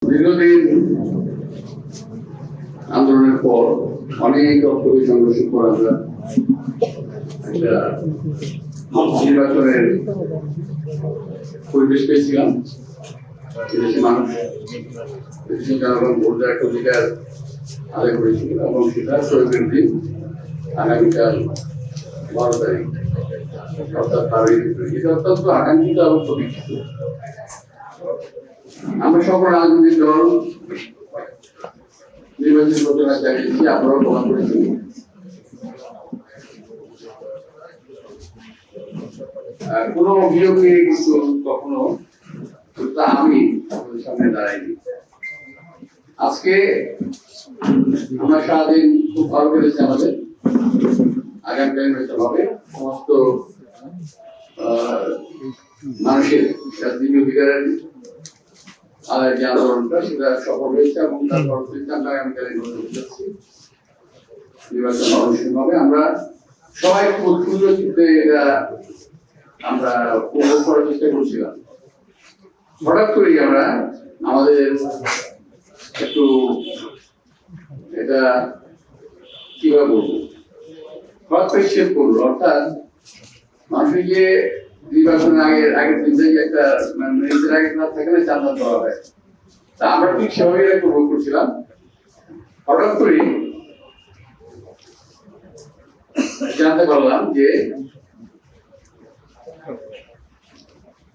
দীর্ঘদিন আন্দোলনের পর অনেক রক্তকে সংঘর্ষ করে আমরা একটা নির্বাচনের পরিবেশ পেয়েছিলাম। দেশের মানুষ, দেশের জনগণ ভোট দেওয়ার একটা অধিকার আদায় করেছিল এবং সেটা শহীদের দিন আগামীকাল 12 তারিখ অর্থাৎ 12 এপ্রিল। এটা অত্যন্ত আকাঙ্ক্ষিত এবং প্রতীক্ষিত। আমরা সকল রাজনৈতিক দল নির্বাচন ঘোষণা চালিয়েছি, আপনারাও প্রমাণ করেছেন। কোনো অভিযোগ নিয়ে কিন্তু কখনো আমি আপনাদের সামনে দাঁড়াইনি। আজকে আমরা সারাদিন খুব ভালো করেছি। আমাদের আগামীকাল নির্বাচন হবে, সমস্ত মানুষের রাজনীতি অধিকারের আদায়ের যে আন্দোলনটা সেটা সফল হয়েছে এবং তার পরবর্তীতে আমরা আগামীকাল নির্বাচন অনুষ্ঠিত হবে। আমরা সবাই খুব সুন্দর চিত্রে এটা আমরা উপভোগ করার চেষ্টা করছিলাম। হঠাৎ করেই আমরা আমাদের একটু এটা কিভাবে বলবো, হঠাৎ করে শেষ করলো। অর্থাৎ মানুষের যে নির্বাচনের আগের দিন থেকে একটা নিজের আগে না থাকে না, চাঁদা দেওয়া হয়, তা আমরা ঠিক সেভাবে উপভোগ করছিলাম। হঠাৎ করে জানতে পারলাম যে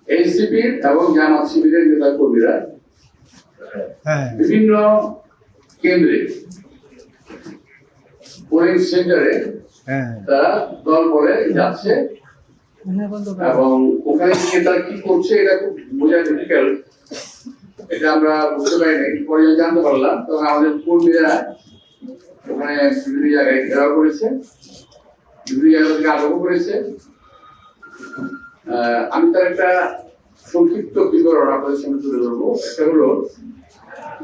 এনসিপি এবং জামাত শিবিরের নেতা কর্মীরা বিভিন্ন কেন্দ্রে পোলিং সেন্টারে তারা দল বলে যাচ্ছে এবং ওখানে গিয়ে তারা কি করছে এটা খুব বোঝা ডিফিকাল্ট। এটা আমরা বুঝতে পারি না, পরে জানতে পারলাম। তখন আমাদের কর্মীরা ওখানে বিভিন্ন জায়গায় ঘেরাও করেছে, বিভিন্ন জায়গা থেকে আটকও করেছে। আমি তার একটা সংক্ষিপ্ত বিবরণ আপনাদের সামনে তুলে ধরবো। একটা হলো,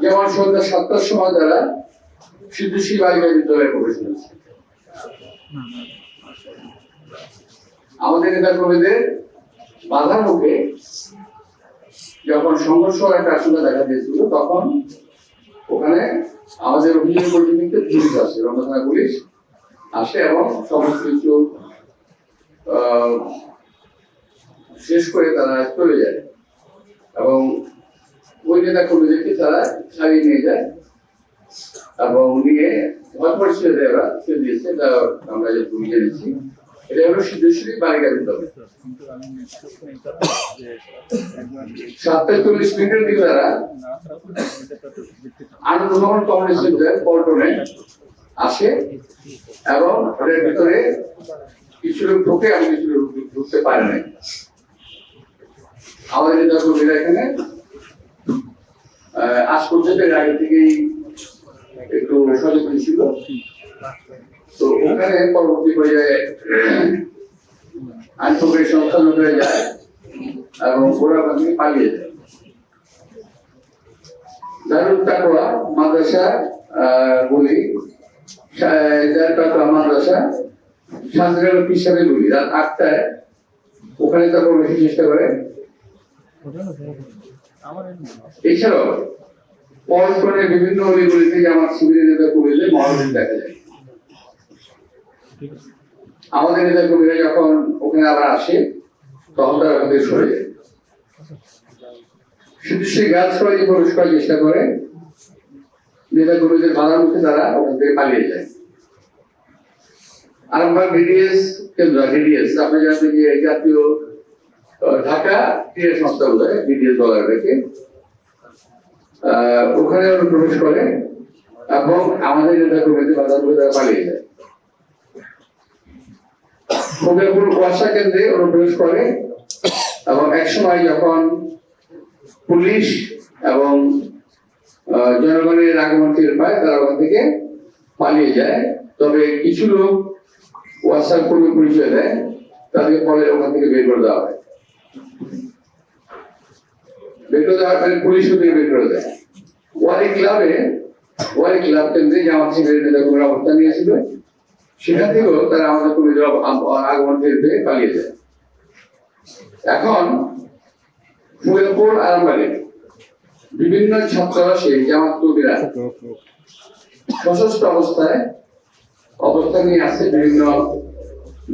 যেমন সন্ধ্যা 7টার সময় তারা সিদ্ধেশ্বরী বালিকা বিদ্যালয়ে প্রবেশ করেছে। আমাদের নেতা কর্মীদের বাধার মুখে যখন সংঘর্ষ একটা আশঙ্কা দেখা দিয়েছিল, তখন ওখানে আমাদের অভিযোগ পরিপ্রেক্ষিতে পুলিশ আসে, রমনা থানা পুলিশ আসে এবং সমস্ত কিছু শেষ করে তারা চলে যায় এবং ওই নেতা কর্মীদেরকে তারা ছাড়িয়ে নিয়ে যায় এবং নিয়ে ভয় পরিচয় দেয়, ওরা ছেড়ে দিয়েছে। এটা আমরা যেটুকু জেনেছি, এটা হলো সিদ্ধেশ্বরী বালিকা বিদ্যালয়। 7:40 দিকে তারা আনন্দভবন কমিউনিটি সেন্টার পল্টনে আসে এবং ওদের ভিতরে কিছু লোক ঢোকে, আমি কিছু লোক ঢুকতে পারে নাই। আমাদের নেতা কর্মীরা এখানে আজ পর্যন্ত আগে থেকেই একটু সচেতন ছিল। তো ওখানে পরবর্তী পর্যায়ে আইন প্রক্রিয়া সংস্থান হয়ে যায় এবং ওরা ওখান থেকে পালিয়ে যায়। দারুল তাকওয়া মাদ্রাসা বলি, মাদ্রাসা শান্তিনগর হিসাবে বলি, রাত 8টায় ওখানে তা প্রবেশের চেষ্টা করে। এছাড়াও পরস্পরের বিভিন্ন অলিগলিতে আমার শিবিরের নেতা কর্মীদের মহারণ দেখা যায়। আমাদের নেতা কর্মীরা যখন ওখানে আবার আসে, তখন তারা ওখান থেকে সরে যায়। শুধু সেই গাছ সবাই প্রবেশ করার চেষ্টা করে, নেতা কর্মীদের বাধার মুখে তারা ওখান থেকে পালিয়ে যায়। আর আমরা ডিডিএস কেন্দ্র, ডিডিএস আপনি জানেন যে জাতীয় ঢাকা ক্রীড়া সংস্থা বোধহয় ডিডিএস বলার রেখে ওখানে ওরা প্রবেশ করে এবং আমাদের নেতা কর্মীদের বাধার মুখে তারা পালিয়ে যায়। ফকিরপুর ওয়াসা কেন্দ্রে ওরা প্রবেশ করে এবং একসময় যখন পুলিশ এবং জনগণের আগমন টের পায়, তারা ওখান থেকে পালিয়ে যায়। তবে কিছু লোক ওয়াসার কর্মী পরিচয় দেয়, তাদেরকে পরে ওখান থেকে বের করে দেওয়া হয়। বের করে দেওয়ার পরে পুলিশ থেকে বের করে দেয়। ওয়ারি ক্লাব কেন্দ্রে জামাত শিবিরের নেতা কর্মীরা অবস্থান নিয়েছিল, সেখান থেকেও তারা আমাদের কর্মীদের আগমন টের পেয়ে পালিয়ে যায়। এখন ফকিরপুর আরামবাগে বিভিন্ন ছাত্রাবাসে জামাত কর্মীরা সশস্ত্র অবস্থায় অবস্থান নিয়ে আছে, বিভিন্ন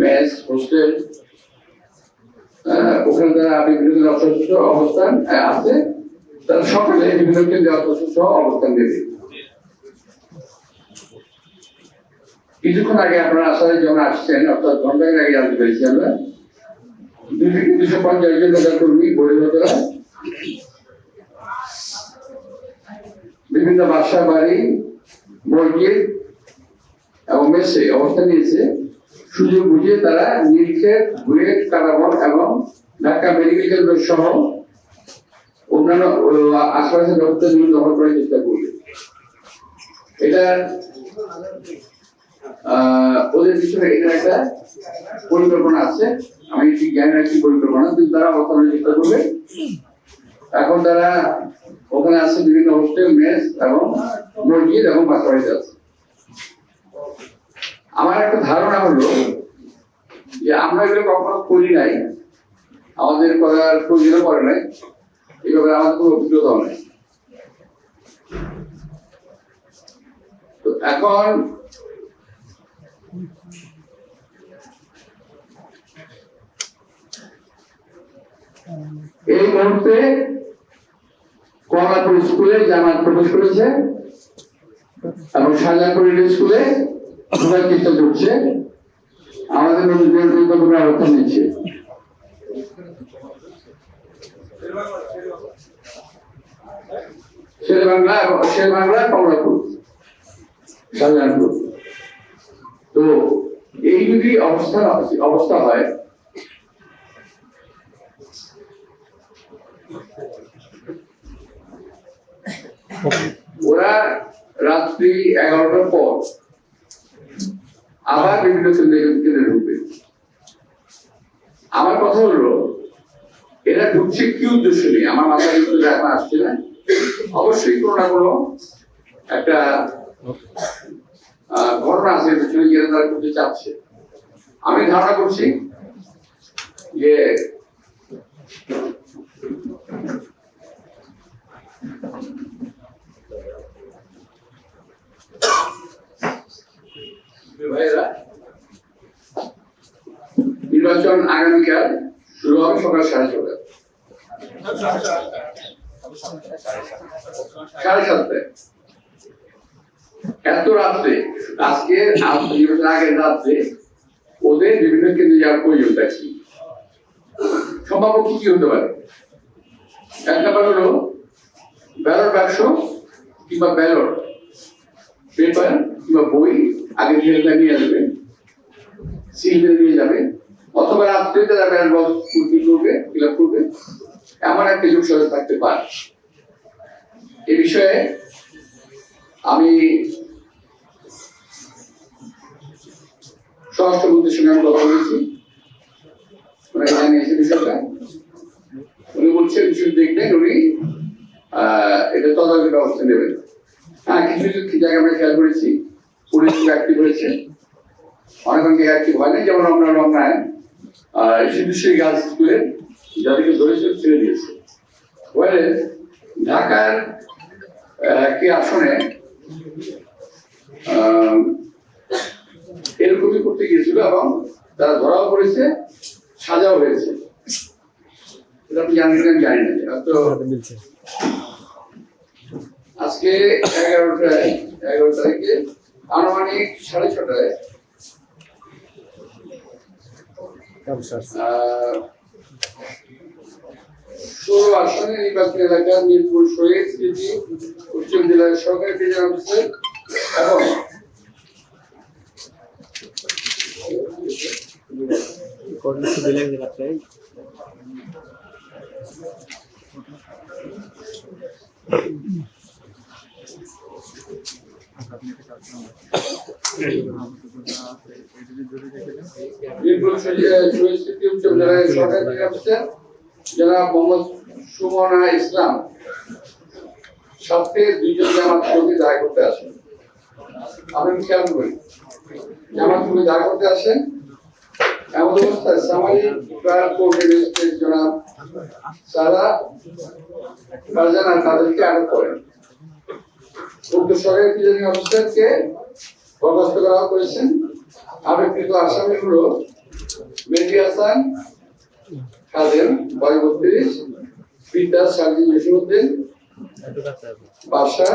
মেস হোস্টেল, ওখানে তারা বিভিন্ন অসশস্ত্র অবস্থান আছে, তারা সকালে বিভিন্ন কেন্দ্রে অসশস্ত্র অবস্থান দেবে। কিছুক্ষণ আগে আপনারা আসলে যখন আসছেন, অর্থাৎ ঘন্টার আগে জানতে পেরেছি আমরা 250 জন নেতা কর্মী বহির্গতরা বিভিন্ন বাসা বাড়ি মসজিদ এবং মেসে অবস্থান নিয়েছে। সুযোগ বুঝিয়ে তারা নীলক্ষেত, বুয়েট, কারাবন এবং ঢাকা মেডিকেল কেন্দ্র সহ অন্যান্য আশপাশের ব্যবস্থা দখল করার চেষ্টা করবে। এটা ওদের পিছনে এটা একটা পরিকল্পনা আছে, আমি ঠিক জানি না কি পরিকল্পনা, কিন্তু তারা অবস্থানের চেষ্টা করবে। এখন তারা ওখানে আছে বিভিন্ন হোস্টেল, মেস এবং মসজিদ এবং বাসাবাড়িতে আছে। আমার একটা ধারণা হলো যে আমরা এগুলো কখনো করি নাই, আমাদের করার প্রয়োজন পড়ে নাই, এভাবে আমাদের কোনো অভিজ্ঞতাও নেই। তো এখন এই মুহূর্তে কমলাপুর স্কুলে জামাত প্রবেশ করেছে এবং শাহজাহানপুর স্কুলে ঢোকার চেষ্টা করছে, আমাদের অবস্থান নিচ্ছে। শেরবাংলা কমলাপুর শাহজাহানপুর। তো এই যদি অবস্থা হয়, ওরা রাত্রি 11টার পর আবার বিভিন্ন কেন্দ্রে ঢুকবে। আমার কথা হলো এরা ঢুকছে কি উদ্দেশ্য নিয়ে আমার মাথায় কিন্তু এখন আসছে না। অবশ্যই কোনো না কোনো একটা ঘটনা আছে পেছনে, যেটা তারা করতে চাচ্ছে। আমি ধারণা করছি যে ভাইয়েরা, নির্বাচন আগামীকাল শুরু হবে সকাল 6:30। 7:30 এত রাত্রে, আজকে আগের রাত্রে ওদের বিভিন্ন কেন্দ্রে যাওয়ার প্রয়োজনটা কি, সম্ভাব্য কি কি হতে পারে? এক ব্যাপার হলো ব্যালট বাক্স কিংবা ব্যালট পেপার কিংবা বই আগে থেকে নিয়ে আসবে, সিল নিয়ে যাবে, অথবা রাত্রে তারা ব্যালট বক্স পূর্তি করবে, ফিল আপ করবে, এমন একটা যোগসাজ থাকতে পারে। এ বিষয়ে আমি স্বরাষ্ট্রমন্ত্রীর সঙ্গে আমি কথা বলেছি, ওনাকে জানিয়েছে বিষয়টা। উনি বলছেন বিষয় দেখবেন, উনি এটা তদারকি ব্যবস্থা নেবেন। হ্যাঁ, কিছু কিছু জায়গায় আমরা খেয়াল করেছি পুলিশ অ্যাক্টিভ হয়েছে, অনেক অনেক অ্যাক্টিভ হয় না। যেমন আমরা রমনায় সিদ্ধেশ্বরী গার্লস স্কুলে যাদেরকে ধরেছে ছেড়ে দিয়েছে। ঢাকার একটি আসনে এরকমই করতে গিয়েছিল এবং তারা ধরাও পড়েছে, সাজাও হয়েছে। এটা আপনি জানেন, আমি জানি না। তো আজকে 11 তারিখে আনুমানিক 6:30 16 আসনে নির্বাচনী এলাকা মিরপুর শহীদ স্মৃতি উচ্চ জেলার সরকারি প্রিজন অফিসার এবং যারা মোহাম্মদ সুমনা ইসলাম সাথে 2 জন জামাত কর্মী দায় করতে আসেন। আপনি খেয়াল করেন, জামাত কর্মী দায় করতে আসেন, এমন অবস্থায় সামাজিক কর্মী জনাব তারা ফারজান আর তাদেরকে আটক করেন। উক্ত সরকারি প্রিজাইডিং অফিসারকে বরখাস্ত করা করেছেন। আটককৃত আসামি হলো মেহেদী হাসান খাদেম, বয়স 32, পিতা সার্জি জসিমউদ্দিন, বাসা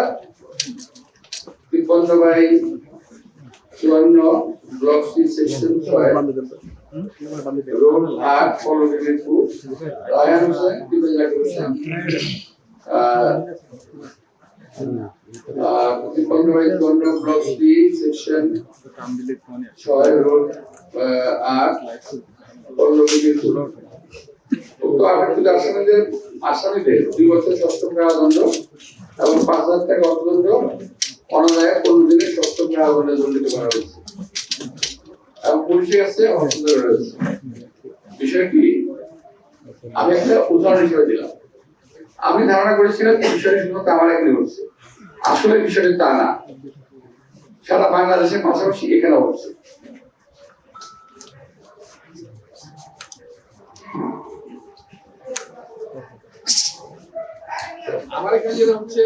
53/54, block C, section 6, road 8, Pallabipur. Raihan Hossain, পিতা Zakir Hossain, 53/54, block C, section 6, road 8, Pallabipur. উক্ত আটককৃত আসামিদের 2 বছর সশ্রম কারাদণ্ড এবং 5,000 টাকা অর্থদণ্ড, অনাদায়ে 15 দিনের সশ্রম কারাদণ্ডে দণ্ডিত করা হয়েছে এবং পুলিশের কাছে হস্তান্তর রয়েছে। বিষয়টি আমি একটা উদাহরণ হিসেবে দিলাম। আমি ধারণা করেছিলাম যে বিষয়টি শুধুমাত্র আমার এখানে হচ্ছে, আসলে বিষয়টি তা না, সারা বাংলাদেশের পাশাপাশি এখানে হচ্ছে। আমার এখানে যেটা হচ্ছে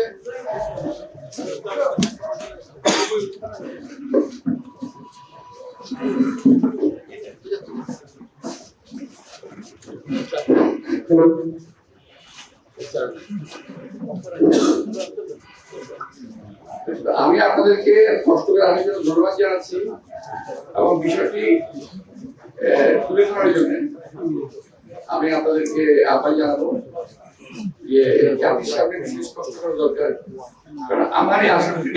আমি আপনাদেরকে কষ্ট করে আসার জন্য ধন্যবাদ জানাচ্ছি এবং বিষয়টি তুলে ধরার জন্য আমি আপনাদেরকে আহ্বান জানাবো যে জাতির সামনে বিশেষ কষ্ট করা দরকার। কারণ আমার এই আশঙ্কা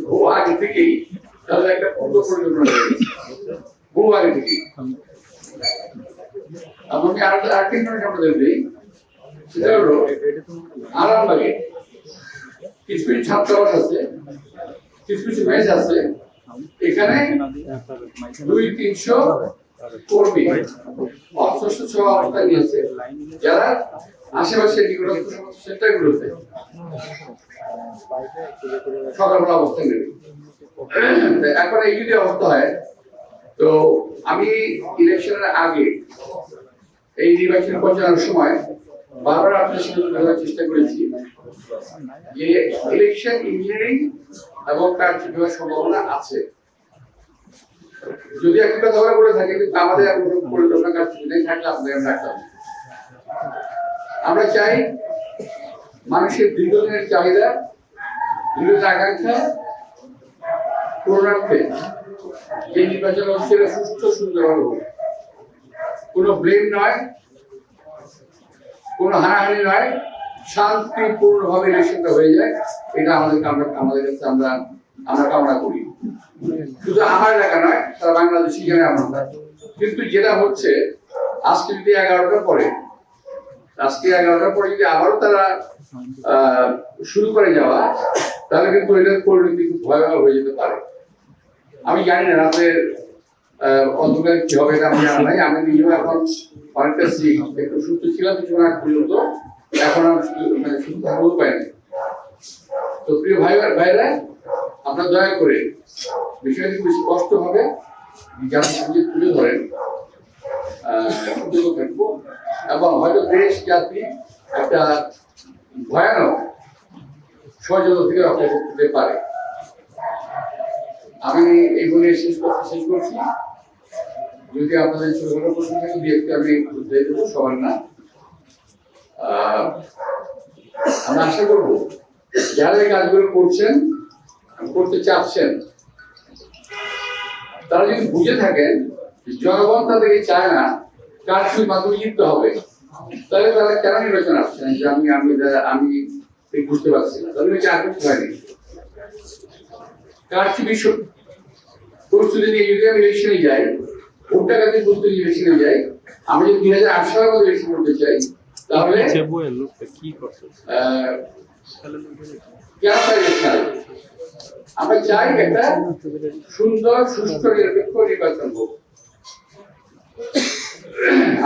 বহু আগে থেকেই তাদের একটা পূর্ব পরিকল্পনা রয়েছে, বহু আগে থেকেই। আমি আরেকটি ইনফরমেশন আপনাদের দিই, সেটা হলো আরামবাগে কিছু কিছু ছাত্রাবাস আছে, কিছু কিছু মেস আছে, এখানে 200-300 কর্মী অসুস্থ অবস্থায় নিয়েছে, যারা আশেপাশে নিকটস্থ সমস্ত সেন্টারগুলোতে সকালবেলা অবস্থান নেবে। এখন এই যদি অবস্থা হয়, তো আমি ইলেকশনের আগে এই নির্বাচন পর্যায়ের সময় বারবার আপনার সাথে বলার চেষ্টা করেছি যে ইলেকশন ইঞ্জিনিয়ারিং এবং কারচুপি হওয়ার সম্ভাবনা আছে। যদি একটা কথা বলে থাকে, কিন্তু আমাদের এখন পরিকল্পনা কারচুপি নেই, থাকলে আপনাদের রাখতাম। আমরা চাই মানুষের দীর্ঘদিনের চাহিদা, দীর্ঘদিনের আকাঙ্ক্ষা পূরণার্থে যে নির্বাচন হচ্ছে সুস্থ সুন্দরভাবে হোক, কোনো ব্লেম নয়, কোনো হানাহানি নয়, শান্তিপূর্ণভাবে ইলেকশনটা হয়ে যায়, এটা আমাদের কাছে আমরা কামনা করি। শুধু আমার এলাকা নয়, সারা বাংলাদেশি জানে আমরা। কিন্তু যেটা হচ্ছে আজকে যদি 11টার পরে যদি আবারও তারা শুরু করে যাওয়া, তাহলে কিন্তু এটার পরিণতি খুব ভয়াবহ হয়ে যেতে পারে। আমি জানি না রাতের অন্ধকারে কি হবে, এটা আমি জানা নাই। আমি নিজেও এখন অনেকটা একটু সুস্থ ছিলাম কিছুক্ষণ আগ পর্যন্ত, এখন আমি সুস্থ থাকতেও পাইনি। তো প্রিয় ভাইরা, আপনারা দয়া করে বিষয়টি খুব স্পষ্ট হবে জাতির সামনে তুলে ধরেন, কৃতজ্ঞ থাকবো। এবং হয়তো দেশ জাতি একটা ভয়ানক ষড়যন্ত্র থেকে রক্ষা করতে পারে। আমি এই বলে শেষ করছি। যদি আপনাদের ছোটখাটো প্রশ্ন থাকে দিয়ে আমি দিয়ে দেবো, সবার না। আমরা আশা করবো যারা এই কাজগুলো করতে চাচ্ছেন, তারা যদি বুঝে থাকেন জনগণ তাদেরকে চায় না, কারচুপির মাধ্যমে জিততে হবে, তাহলে তারা কেন নির্বাচন আসছেন? যে আমি বুঝতে পারছি না, তাহলে এটা আকর্ষিত হয়নি। কারচুপি প্রস্তুতি নিয়ে যদি আমি ইলেকশনে যাই, ভোট টাকাতে প্রস্তুতি ইলেকশনে যাই, আমি যদি 2008 সালের মধ্যে ইলেকশন করতে চাই, তাহলে আমরা চাই একটা সুন্দর সুষ্ঠু নিরপেক্ষ নির্বাচন হোক।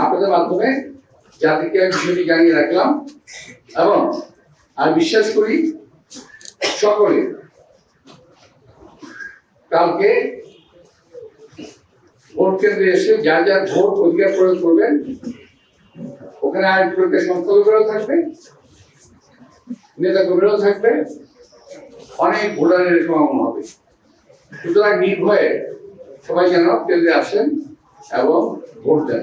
আপনাদের মাধ্যমে জাতিকে আমি বিষয়টি জানিয়ে রাখলাম এবং আমি বিশ্বাস করি সকলে কালকে ভোট কেন্দ্রে এসে যার ভোট অধিকার প্রয়োগ করবেন ওখানে আইন প্রয়োগের সংখ্যালঘুরাও থাকবে, নেতা কর্মীরাও থাকবে, অনেক ভোটারের সমাগম হবে। সুতরাং নির্ভয়ে সবাই যেন কেন্দ্রে আসেন এবং ভোট দেন।